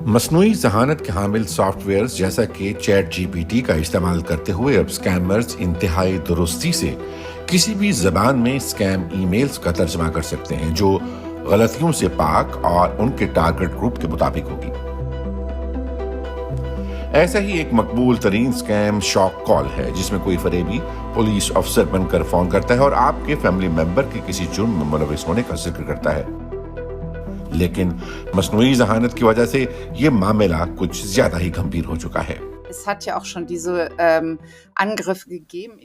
مصنوعی ذہانت کے حامل سافٹ ویئرز جیسا کہ چیٹ جی پی ٹی کا استعمال کرتے ہوئے اب اسکیمرز انتہائی درستی سے کسی بھی زبان میں اسکیم ای میلز کا ترجمہ کر سکتے ہیں جو غلطیوں سے پاک اور ان کے ٹارگٹ گروپ کے مطابق ہوگی۔ ایسا ہی ایک مقبول ترین اسکیم شاک کال ہے، جس میں کوئی فریبی پولیس افسر بن کر فون کرتا ہے اور آپ کے فیملی ممبر کے کسی جرم میں ملوث ہونے کا ذکر کرتا ہے، لیکن مصنوعی ذہانت کی وجہ سے یہ معاملہ کچھ زیادہ ہی گھمبیر ہو چکا ہے۔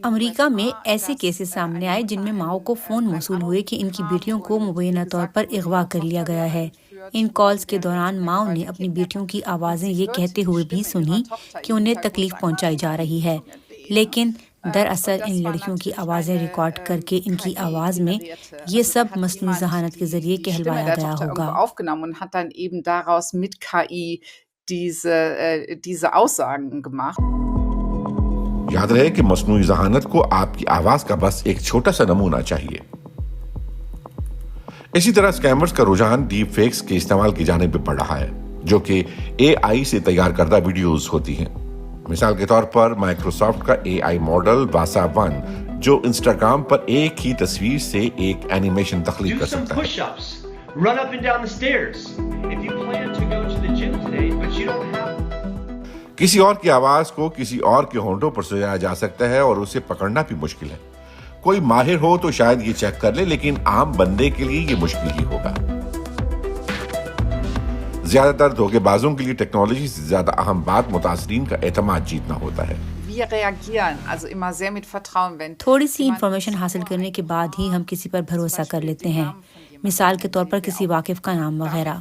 امریکہ میں ایسے کیسز سامنے آئے جن میں ماؤں کو فون موصول ہوئے کہ ان کی بیٹیوں کو مبینہ طور پر اغوا کر لیا گیا ہے۔ ان کالز کے دوران ماؤں نے اپنی بیٹیوں کی آوازیں یہ کہتے ہوئے بھی سنی کہ انہیں تکلیف پہنچائی جا رہی ہے، لیکن دراصل ان لڑکیوں کی آوازیں ریکارڈ کر کے ان کی آواز میں یہ سب مصنوعی ذہانت کے ذریعے کہلوایا گیا ہوگا۔ یاد رہے کہ مصنوعی ذہانت کو آپ کی آواز کا بس ایک چھوٹا سا نمونہ چاہیے۔ اسی طرح اسکیمرز کا رجحان ڈیپ فیکس کے استعمال کی جانب بھی بڑھ رہا ہے، جو کہ اے آئی سے تیار کردہ ویڈیوز ہوتی ہیں۔ مثال کے طور پر مائکروسافٹ کا اے آئی ماڈل واسا ون، جو انسٹاگرام پر ایک ہی تصویر سے ایک اینیمیشن تخلیق کر سکتا ہے۔ کسی اور کی آواز کو کسی اور کے ہونٹوں پر سجایا جا سکتا ہے اور اسے پکڑنا بھی مشکل ہے۔ کوئی ماہر ہو تو شاید یہ چیک کر لے، لیکن عام بندے کے لیے یہ مشکل ہی ہوگا۔ زیادہ تر دھوکے بازوں کے لیے ٹیکنالوجی سے زیادہ اہم بات متاثرین کا اعتماد جیتنا ہوتا ہے۔ تھوڑی سی انفارمیشن حاصل کرنے کے بعد ہی ہم کسی پر بھروسہ کر لیتے ہیں، مثال کے طور پر کسی واقف کا نام وغیرہ،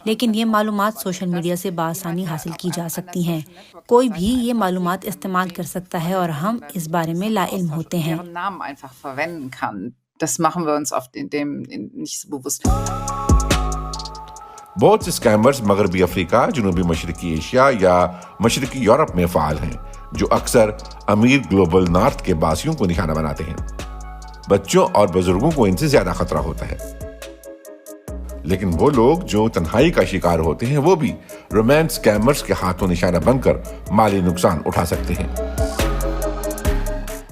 لیکن یہ معلومات سوشل میڈیا سے بآسانی حاصل کی جا سکتی ہیں۔ کوئی بھی یہ معلومات استعمال کر سکتا ہے اور ہم اس بارے میں لا علم ہوتے ہیں۔ بہت سے اسکیمرز مغربی افریقہ، جنوبی مشرقی ایشیا یا مشرقی یورپ میں فعال ہیں، جو اکثر امیر گلوبل نارتھ کے باسیوں کو نشانہ بناتے ہیں۔ بچوں اور بزرگوں کو ان سے زیادہ خطرہ ہوتا ہے، لیکن وہ لوگ جو تنہائی کا شکار ہوتے ہیں وہ بھی رومانس اسکیمرز کے ہاتھوں نشانہ بن کر مالی نقصان اٹھا سکتے ہیں۔